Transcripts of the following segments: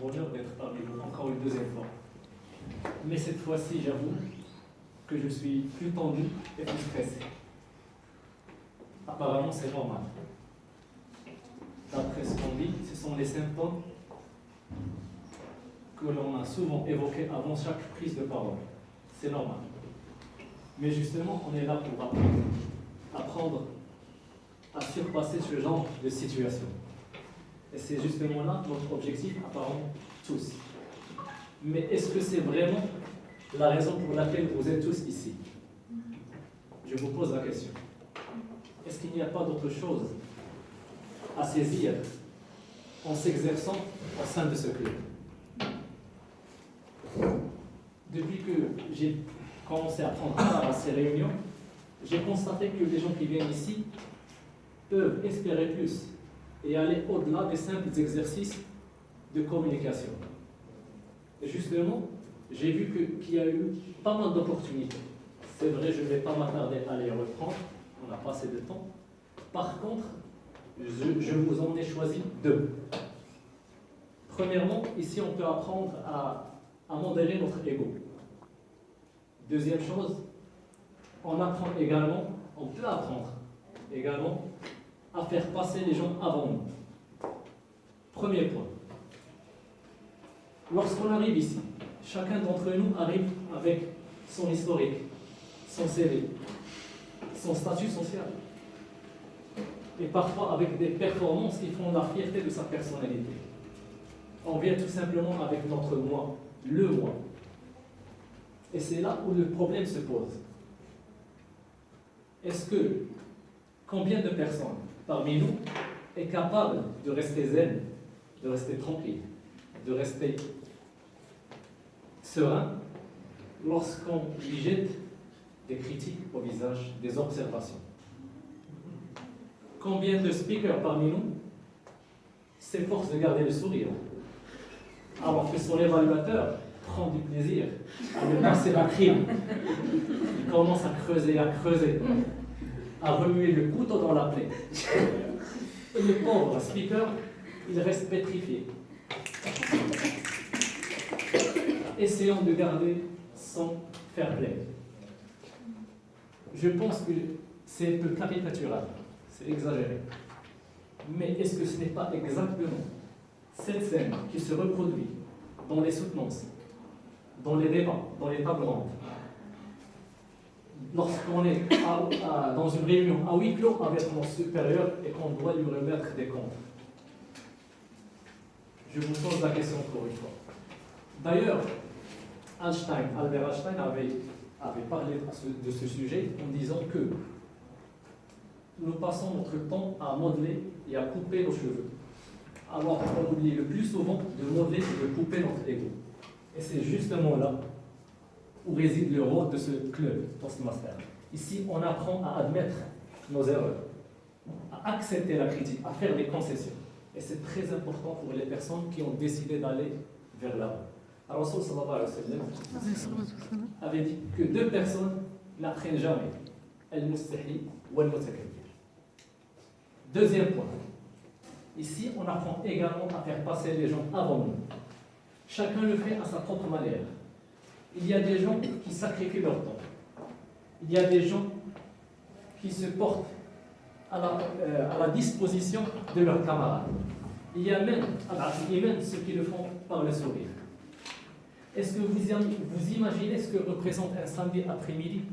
bonheur d'être parmi vous encore une deuxième fois. Mais cette fois-ci, j'avoue que je suis plus tendu et plus stressé. Apparemment, c'est normal. D'après ce qu'on dit, ce sont les symptômes que l'on a souvent évoqués avant chaque prise de parole. C'est normal. Mais justement, on est là pour apprendre à surpasser ce genre de situation. Et c'est justement là notre objectif, apparemment tous. Mais est-ce que c'est vraiment la raison pour laquelle vous êtes tous ici? Je vous pose la question. Est-ce qu'il n'y a pas d'autre chose à saisir en s'exerçant au sein de ce club? Depuis que j'ai commencé à prendre part à ces réunions, j'ai constaté que les gens qui viennent ici peuvent espérer plus et aller au-delà des simples exercices de communication. Et justement, j'ai vu qu'il y a eu pas mal d'opportunités. C'est vrai, je ne vais pas m'attarder à les reprendre, on n'a pas assez de temps. Par contre, je vous en ai choisi deux. Premièrement, ici on peut apprendre à modérer notre ego. Deuxième chose, on peut apprendre également à faire passer les gens avant nous. Premier point. Lorsqu'on arrive ici, chacun d'entre nous arrive avec son historique, son CV, son statut social, et parfois avec des performances qui font la fierté de sa personnalité. On vient tout simplement avec notre moi, le moi. Et c'est là où le problème se pose. Combien de personnes parmi nous est capable de rester zen, de rester tranquille, de rester serein lorsqu'on lui jette des critiques au visage, des observations? Combien de speakers parmi nous s'efforcent de garder le sourire alors que son évaluateur prend du plaisir à lui passer la crime? Il commence à creuser, à remuer le couteau dans la plaie. Et le pauvre speaker, il reste pétrifié. Essayons de garder son fair play. Je pense que c'est un peu caricatural, c'est exagéré. Mais est-ce que ce n'est pas exactement cette scène qui se reproduit dans les soutenances, dans les débats, dans les tables rondes, lorsqu'on est dans une réunion à huis clos avec mon supérieur et qu'on doit lui remettre des comptes? Je vous pose la question encore une fois. D'ailleurs, Albert Einstein avait parlé de ce sujet en disant que nous passons notre temps à modeler et à couper nos cheveux, alors qu'on oublie le plus souvent de modeler et de couper notre ego. Et c'est justement là où réside le rôle de ce club Toastmaster. Ici, on apprend à admettre nos erreurs, à accepter la critique, à faire des concessions. Et c'est très important pour les personnes qui ont décidé d'aller vers l'avant. Alors, Rasul sallallahu alayhi wa sallam avait dit que deux personnes n'apprennent jamais, al-mustahi ou al-mutakabbir. Deuxième point. Ici, on apprend également à faire passer les gens avant nous. Chacun le fait à sa propre manière. Il y a des gens qui sacrifient leur temps. Il y a des gens qui se portent à la disposition de leurs camarades. Il y a même ceux qui le font par le sourire. Est-ce que vous imaginez ce que représente un samedi après-midi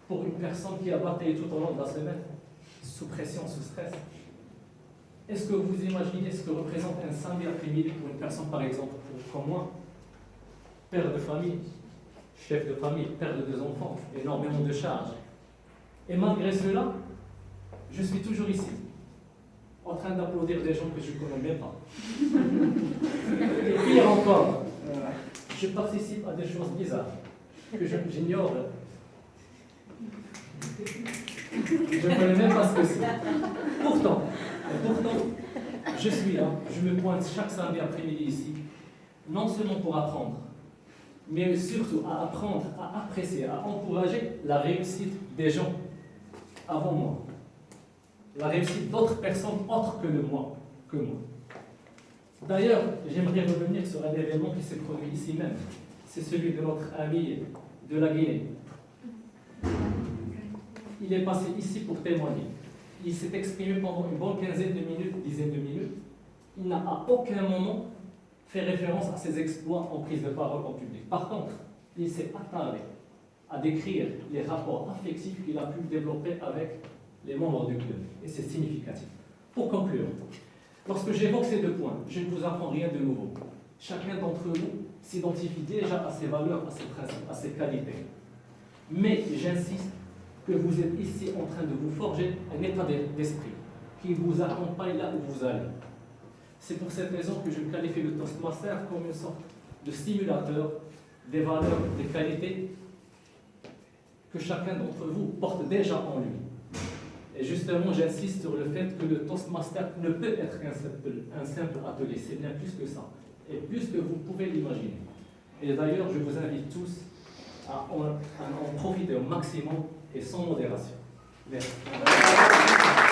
pour une personne qui a bataillé tout au long de la semaine, sous pression, sous stress? Est-ce que vous imaginez ce que représente un samedi après-midi pour une personne, par exemple, comme moi, père de famille, chef de famille, père de deux enfants, énormément de charges? Et malgré cela, je suis toujours ici, en train d'applaudir des gens que je ne connais même pas. Et pire encore, je participe à des choses bizarres que j'ignore. Je ne connais même pas ce que c'est. Pourtant, je suis là, je me pointe chaque samedi après-midi ici, non seulement pour apprendre, mais surtout à apprendre, à apprécier, à encourager la réussite des gens avant moi. La réussite d'autres personnes autres que moi. D'ailleurs, j'aimerais revenir sur un événement qui s'est produit ici même. C'est celui de notre ami de la Guinée. Il est passé ici pour témoigner. Il s'est exprimé pendant une bonne quinzaine de minutes, dizaine de minutes. Il n'a à aucun moment fait référence à ses exploits en prise de parole en public. Par contre, il s'est attardé à décrire les rapports affectifs qu'il a pu développer avec les membres du club. Et c'est significatif. Pour conclure, lorsque j'évoque ces deux points, je ne vous apprends rien de nouveau. Chacun d'entre vous s'identifie déjà à ses valeurs, à ses principes, à ses qualités. Mais j'insiste que vous êtes ici en train de vous forger un état d'esprit qui vous accompagne là où vous allez. C'est pour cette raison que je qualifie le Toastmaster comme une sorte de stimulateur des valeurs, des qualités que chacun d'entre vous porte déjà en lui. Et justement, j'insiste sur le fait que le Toastmaster ne peut être un simple atelier, c'est bien plus que ça, et plus que vous pouvez l'imaginer. Et d'ailleurs, je vous invite tous à en profiter au maximum et sans modération. Merci.